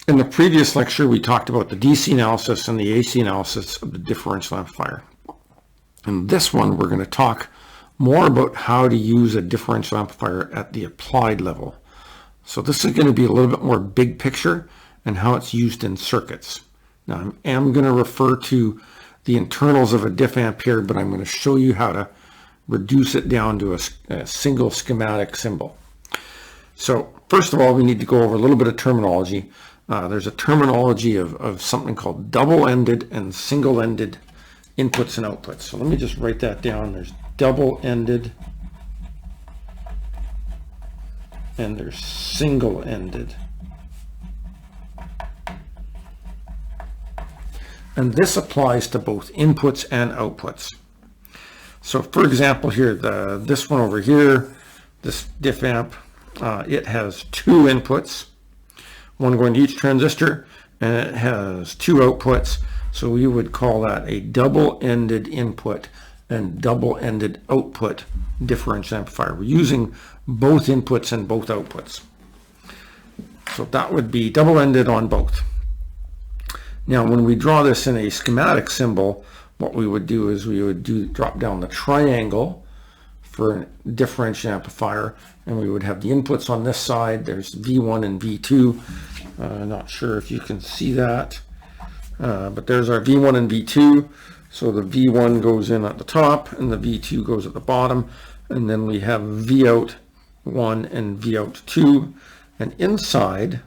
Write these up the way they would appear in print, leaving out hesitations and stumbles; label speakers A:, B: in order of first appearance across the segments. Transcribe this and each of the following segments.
A: In the previous lecture, we talked about the DC analysis and the AC analysis of the differential amplifier. In this one, we're going to talk more about how to use a differential amplifier at the applied level. So this is going to be a little bit more big picture and how it's used in circuits. Now, I am going to refer to the internals of a diff amp here, but I'm going to show you how to reduce it down to a single schematic symbol. So first of all, we need to go over a little bit of terminology. There's a terminology of something called double-ended and single-ended inputs and outputs. So let me just write that down. There's double-ended and there's single-ended. And this applies to both inputs and outputs. So for example here, this one over here, this diff amp, it has two inputs, one going to each transistor, and it has two outputs. So we would call that a double-ended input and double-ended output differential amplifier. We're using both inputs and both outputs. So that would be double-ended on both. Now when we draw this in a schematic symbol, what we would do is we would drop down the triangle for a differential amplifier, and we would have the inputs on this side. There's V1 and V2. Not sure if you can see that, but there's our V1 and V2. So the V1 goes in at the top and the V2 goes at the bottom, and then we have Vout 1 and Vout 2, and inside,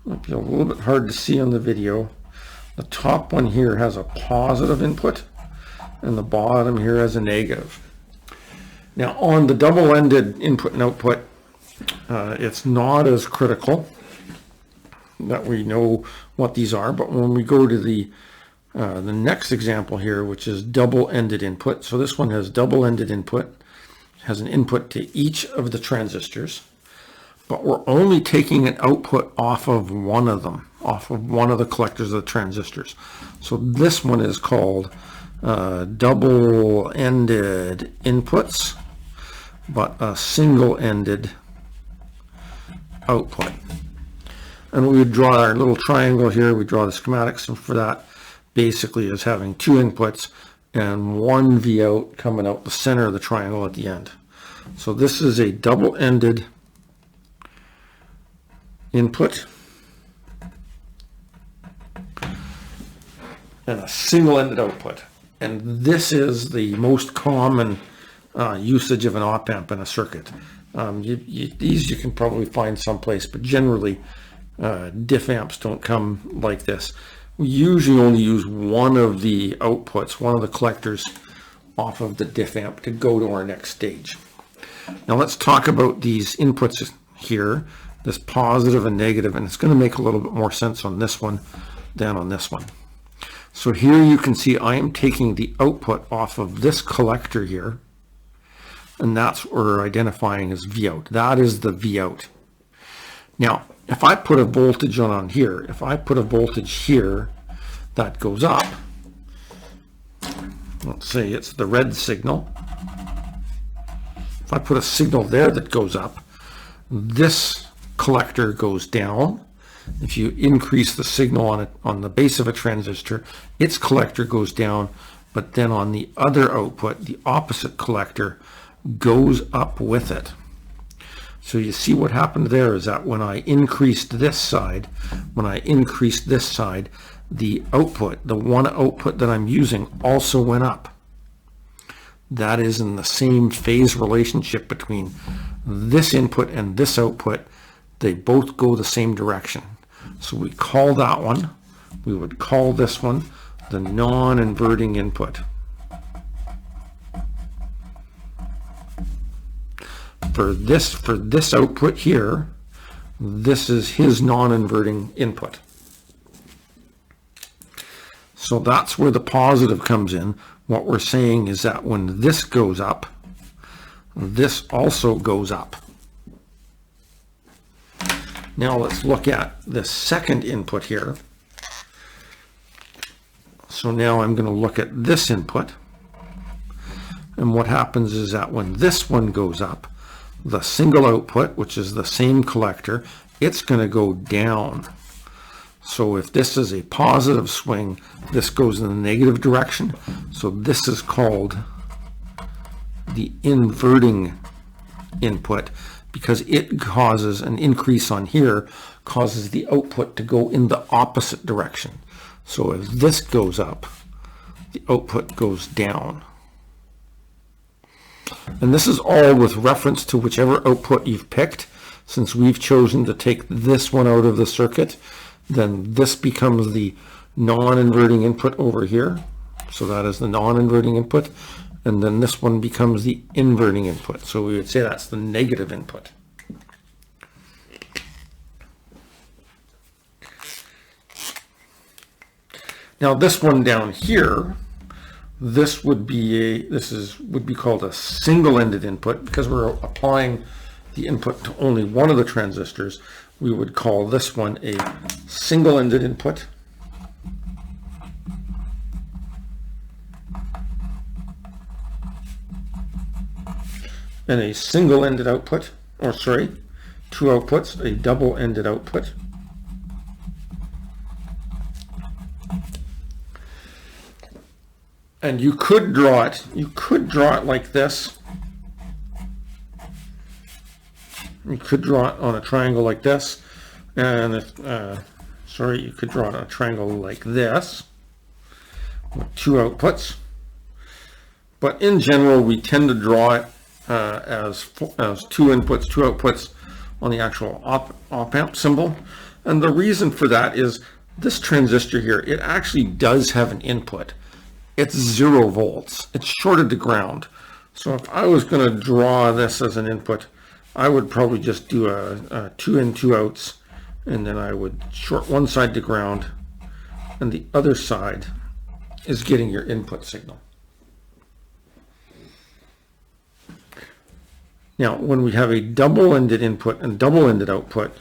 A: might be a little bit hard to see on the video, the top one here has a positive input and the bottom here has a negative. Now on the double-ended input and output, it's not as critical that we know what these are, but when we go to the next example here, which is double-ended input, so this one has double-ended input, has an input to each of the transistors, but we're only taking an output off of one of them, off of one of the collectors of the transistors. So this one is called double-ended inputs, but a single-ended output. And we would draw our little triangle here. We draw the schematics, and for that basically is having two inputs and one Vout coming out the center of the triangle at the end. So this is a double-ended input and a single-ended output. And this is the most common usage of an op amp in a circuit. These you can probably find someplace, but generally diff amps don't come like this. We usually only use one of the outputs, one of the collectors off of the diff amp to go to our next stage. Now let's talk about these inputs here, this positive and negative, and it's going to make a little bit more sense on this one than on this one. So here you can see I am taking the output off of this collector here, and that's what we're identifying as Vout. That is the Vout. Now, if I put a voltage on here, if I put a voltage here that goes up, let's say it's the red signal. If I put a signal there that goes up, this collector goes down. If you increase the signal on the base of a transistor, its collector goes down, but then on the other output, the opposite collector goes up with it. So you see what happened there is that when I increased this side, the output, the one output that I'm using, also went up. That is in the same phase relationship between this input and this output. They both go the same direction. So we call that one, we would call this one the non-inverting input. For this output here, this is his non-inverting input. So that's where the positive comes in. What we're saying is that when this goes up, this also goes up. Now let's look at the second input here. So now I'm going to look at this input. And what happens is that when this one goes up, the single output, which is the same collector, it's going to go down. So if this is a positive swing, this goes in the negative direction. So this is called the inverting input, because it causes an increase on here, causes the output to go in the opposite direction. So if this goes up, the output goes down. And this is all with reference to whichever output you've picked. Since we've chosen to take this one out of the circuit, then this becomes the non-inverting input over here. So that is the non-inverting input. And then this one becomes the inverting input. So we would say that's the negative input. Now this one down here, this would be would be called a single-ended input, because we're applying the input to only one of the transistors. We would call this one a single-ended input. And a single-ended output, or sorry, two outputs, a double-ended output. And you could draw it like this. You could draw it on a triangle like this, and you could draw it on a triangle like this with two outputs. But in general, we tend to draw it as two inputs, two outputs on the actual op-amp symbol. And the reason for that is this transistor here, it actually does have an input. It's 0 volts. It's shorted to ground. So if I was going to draw this as an input, I would probably just do a 2 in, 2 outs, and then I would short one side to ground, and the other side is getting your input signal. Now, when we have a double-ended input and double-ended output,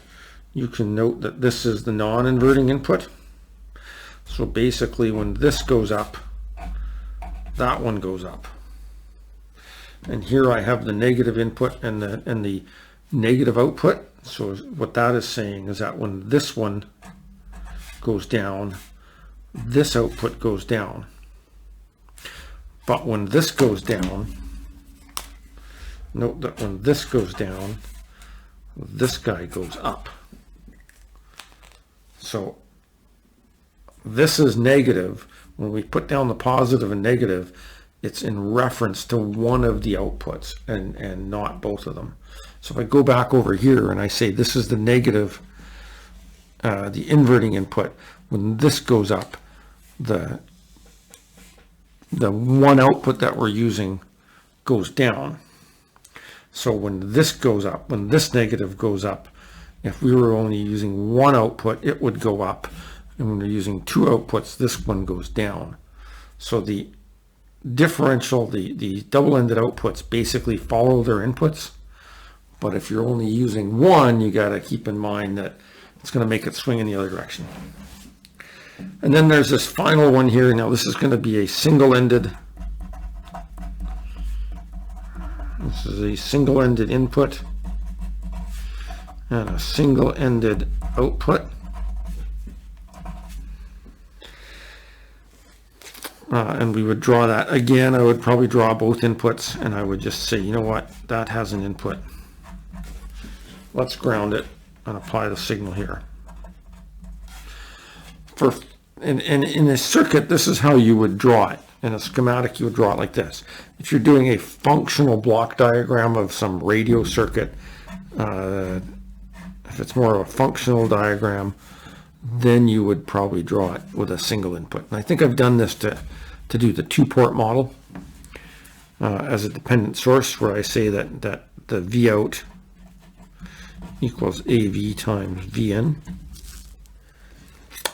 A: you can note that this is the non-inverting input. So basically, when this goes up, that one goes up. And here I have the negative input and the negative output. So what that is saying is that when this one goes down, this output goes down. But when this goes down, note that when this goes down, this guy goes up. So this is negative. When we put down the positive and negative, it's in reference to one of the outputs and not both of them. So if I go back over here and I say this is the negative, the inverting input, when this goes up, the one output that we're using goes down. So when this goes up, when this negative goes up, if we were only using one output, it would go up. And when we're using two outputs, this one goes down. So the differential, the double-ended outputs basically follow their inputs. But if you're only using one, you got to keep in mind that it's going to make it swing in the other direction. And then there's this final one here. Now this is going to be a single-ended. This is a single-ended input and a single-ended output. And we would draw that. Again, I would probably draw both inputs, and I would just say, you know what, that has an input. Let's ground it and apply the signal here. In a circuit, this is how you would draw it. In a schematic, you would draw it like this. If you're doing a functional block diagram of some radio circuit, if it's more of a functional diagram, then you would probably draw it with a single input. And I think I've done this to do the two-port model as a dependent source, where I say that the V out equals AV times VN.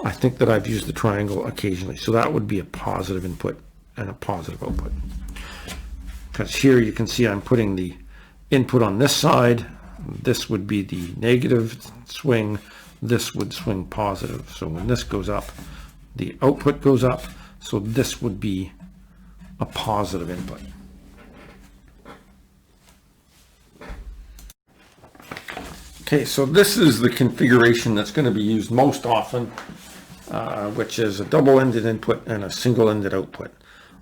A: I think that I've used the triangle occasionally. So that would be a positive input and a positive output. Because here you can see I'm putting the input on this side. This would be the negative swing. This would swing positive. So when this goes up, the output goes up. So this would be a positive input. Okay, so this is the configuration that's going to be used most often, which is a double-ended input and a single-ended output.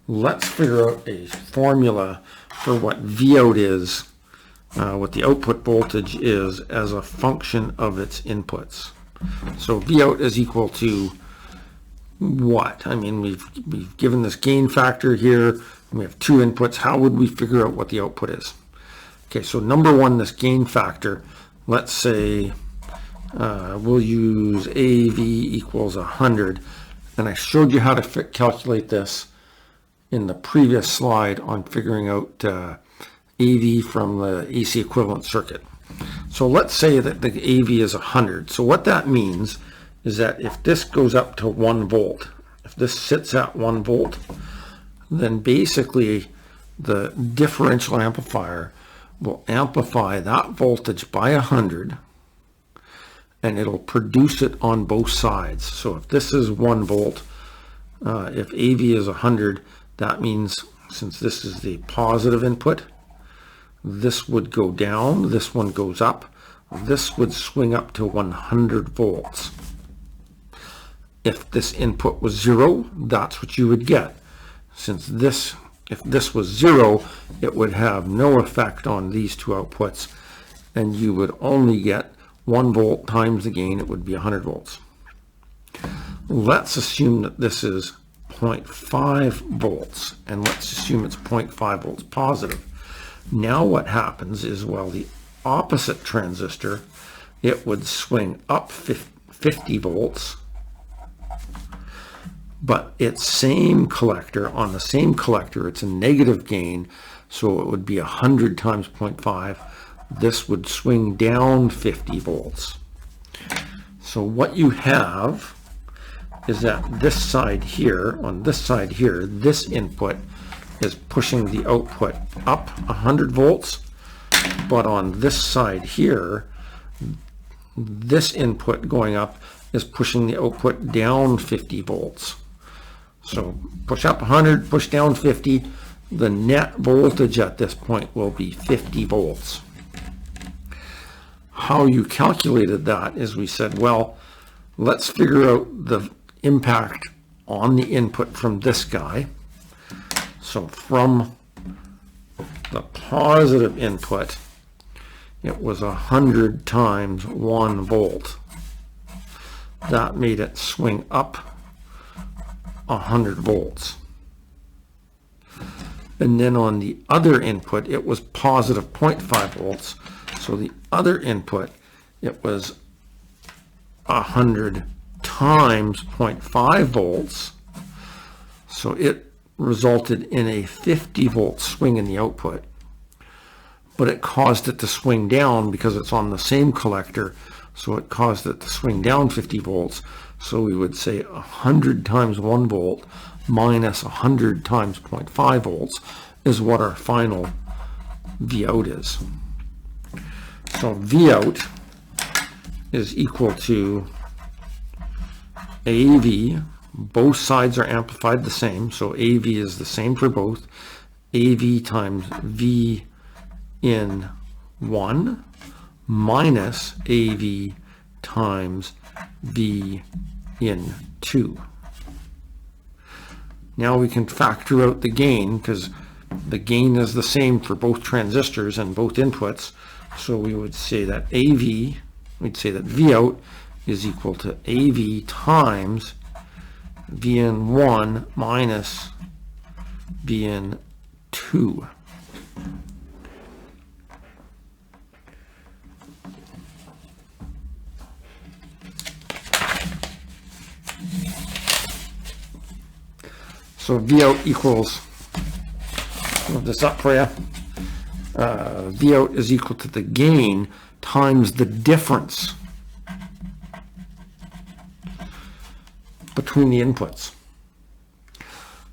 A: Let's figure out a formula for what Vout is, what the output voltage is as a function of its inputs. So Vout is equal to what? I mean, we've given this gain factor here, and we have two inputs. How would we figure out what the output is? Okay, so number one, this gain factor, let's say we'll use AV equals 100, and I showed you how to calculate this in the previous slide on figuring out AV from the AC equivalent circuit. So let's say that the AV is 100. So what that means is that if this goes up to 1 volt, if this sits at 1 volt, then basically the differential amplifier will amplify that voltage by 100, and it'll produce it on both sides. So if this is 1 volt, if AV is 100, that means since this is the positive input, this would go down, this one goes up, this would swing up to 100 volts. If this input was 0, that's what you would get. Since this, if this was 0, it would have no effect on these two outputs, and you would only get 1 volt times the gain, it would be 100 volts. Let's assume that this is 0.5 volts, and let's assume it's 0.5 volts positive. Now what happens is, well, the opposite transistor, it would swing up 50 volts, but its same collector, on the same collector, it's a negative gain, so it would be 100 times 0.5. This would swing down 50 volts. So what you have is that this side here, on this side here, this input is pushing the output up 100 volts, but on this side here, this input going up is pushing the output down 50 volts. So push up 100, push down 50, the net voltage at this point will be 50 volts. How you calculated that is, we said, well, let's figure out the impact on the input from this guy. So from the positive input, it was 100 times 1 volt. That made it swing up 100 volts. And then on the other input, it was positive 0.5 volts. So the other input, it was 100 times 0.5 volts. So it resulted in a 50 volt swing in the output, but it caused it to swing down because it's on the same collector, so it caused it to swing down 50 volts. So we would say 100 times 1 volt minus 100 times 0.5 volts is what our final Vout is. So Vout is equal to AV, both sides are amplified the same, so AV is the same for both. AV times V in 1 minus AV times V in 2. Now we can factor out the gain, because the gain is the same for both transistors and both inputs. So we would say that AV, we'd say that Vout is equal to AV times V in 1 minus V in 2. So Vout equals, I'll look this up for you. Vout is equal to the gain times the difference between the inputs.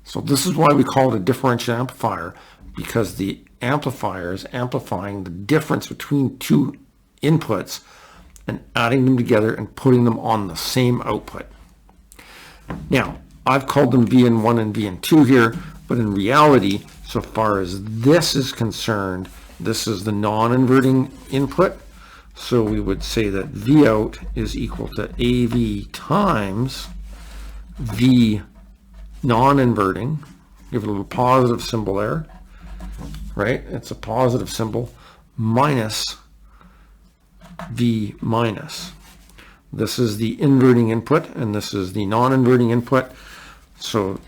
A: So this is why we call it a differential amplifier, because the amplifier is amplifying the difference between two inputs and adding them together and putting them on the same output. Now, I've called them VN1 and VN2 here, but in reality, so far as this is concerned, this is the non-inverting input. So we would say that V out is equal to AV times V non-inverting. Give it a little positive symbol there, right? It's a positive symbol, minus V minus. This is the inverting input, and this is the non-inverting input. So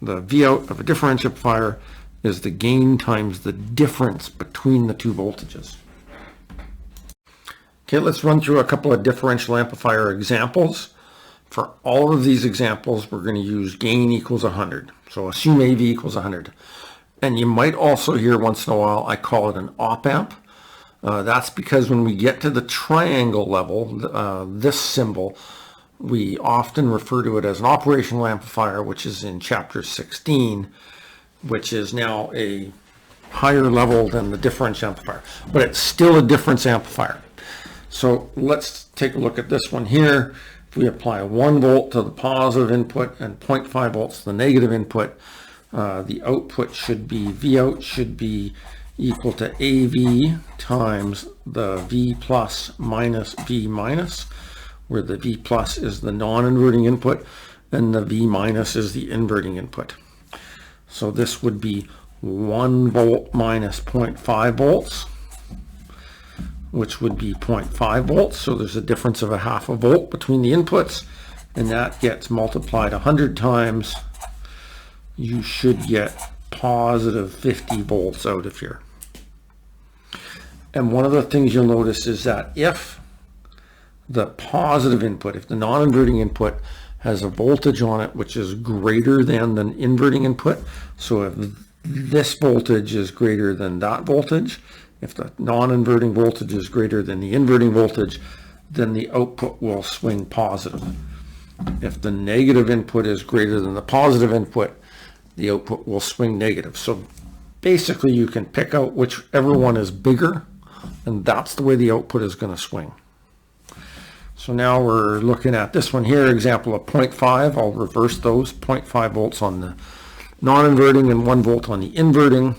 A: the V out of a differential amplifier is the gain times the difference between the two voltages. Okay, let's run through a couple of differential amplifier examples. For all of these examples, we're going to use gain equals 100. So assume AV equals 100. And you might also hear once in a while, I call it an op amp. That's because when we get to the triangle level, this symbol, we often refer to it as an operational amplifier, which is in chapter 16, which is now a higher level than the differential amplifier, but it's still a difference amplifier. So let's take a look at this one here. If we apply 1 volt to the positive input and 0.5 volts to the negative input, the output should be, V out should be equal to AV times the V plus minus V minus, where the V plus is the non-inverting input and the V minus is the inverting input. So this would be 1 volt minus 0.5 volts, which would be 0.5 volts. So there's a difference of a half a volt between the inputs, and that gets multiplied 100 times. You should get positive 50 volts out of here. And one of the things you'll notice is that if the positive input, if the non-inverting input has a voltage on it which is greater than the inverting input, so if this voltage is greater than that voltage, if the non-inverting voltage is greater than the inverting voltage, then the output will swing positive. If the negative input is greater than the positive input, the output will swing negative. So basically you can pick out whichever one is bigger, and that's the way the output is going to swing. So now we're looking at this one here, example of 0.5. I'll reverse those, 0.5 volts on the non-inverting and 1 volt on the inverting.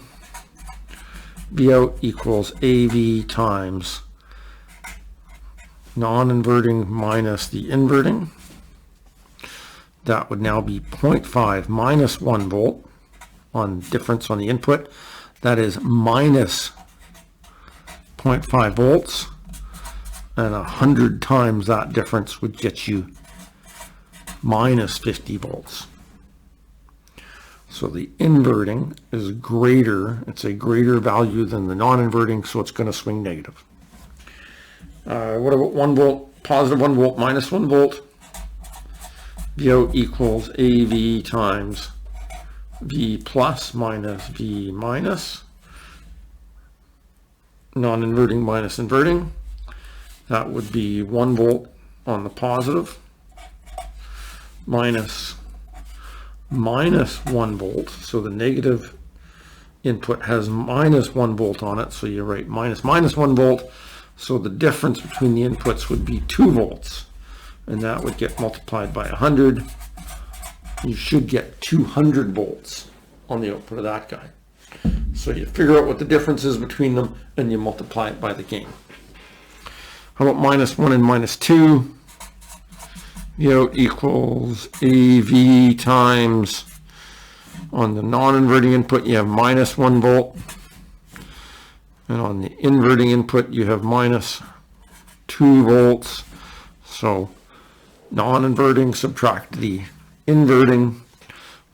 A: V out equals AV times non-inverting minus the inverting. That would now be 0.5 minus 1 volt on difference on the input. That is minus 0.5 volts, and 100 times that difference would get you minus 50 volts. So the inverting is greater, it's a greater value than the non-inverting, so it's going to swing negative. What about 1 volt, positive 1 volt minus 1 volt? V out equals AV times V plus minus V minus, non-inverting minus inverting. That would be 1 volt on the positive minus 1 volt. So the negative input has minus 1 volt on it. So you write minus 1 volt. So the difference between the inputs would be 2 volts. And that would get multiplied by 100. You should get 200 volts on the output of that guy. So you figure out what the difference is between them and you multiply it by the gain. How about minus 1 and minus 2? V out equals AV times, on the non-inverting input you have minus 1 volt, and on the inverting input you have minus 2 volts. So non-inverting subtract the inverting.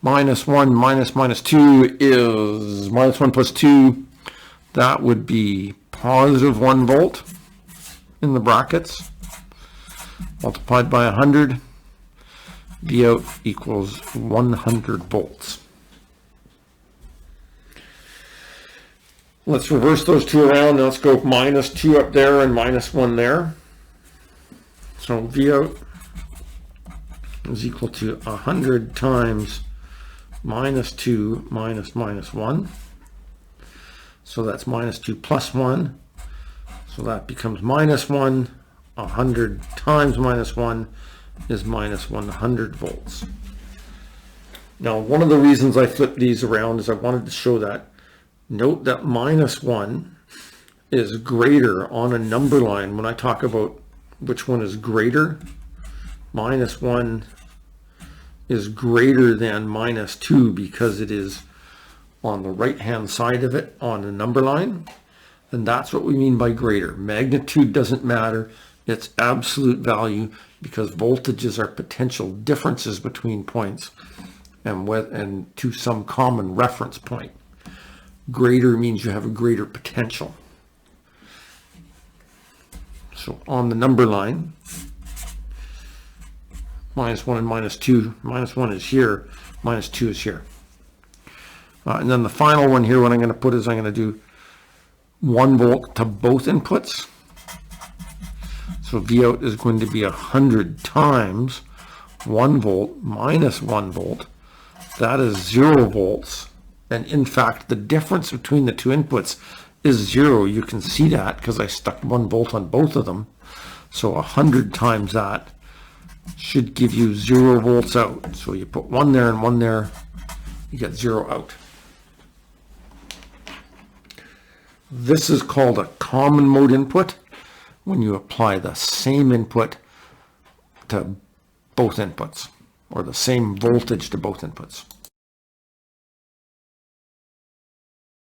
A: Minus 1 minus minus 2 is minus 1 plus 2. That would be positive 1 volt in the brackets, multiplied by 100. V out equals 100 volts. Let's reverse those two around. Let's go minus 2 up there and minus 1 there. So V out is equal to 100 times minus 2 minus minus 1. So that's minus 2 plus 1. So that becomes minus 1. 100 times minus 1 is minus 100 volts. Now, one of the reasons I flipped these around is I wanted to show that. Note that minus 1 is greater on a number line, when I talk about which one is greater, -1 is greater than -2 because it is on the right hand side of it on a number line, then that's what we mean by greater. Magnitude doesn't matter, it's absolute value, because voltages are potential differences between points and to some common reference point. Greater means you have a greater potential. So on the number line, -1 and -2, -1 is here, -2 is here. And then the final one here, what I'm going to put is I'm going to do 1 volt to both inputs. So Vout is going to be 100 times 1 volt minus 1 volt. That is 0 volts. And in fact, the difference between the two inputs is 0. You can see that because I stuck 1 volt on both of them. So 100 times that should give you 0 volts out. So you put 1 there and 1 there, you get 0 out. This is called a common mode input when you apply the same input to both inputs, or the same voltage to both inputs.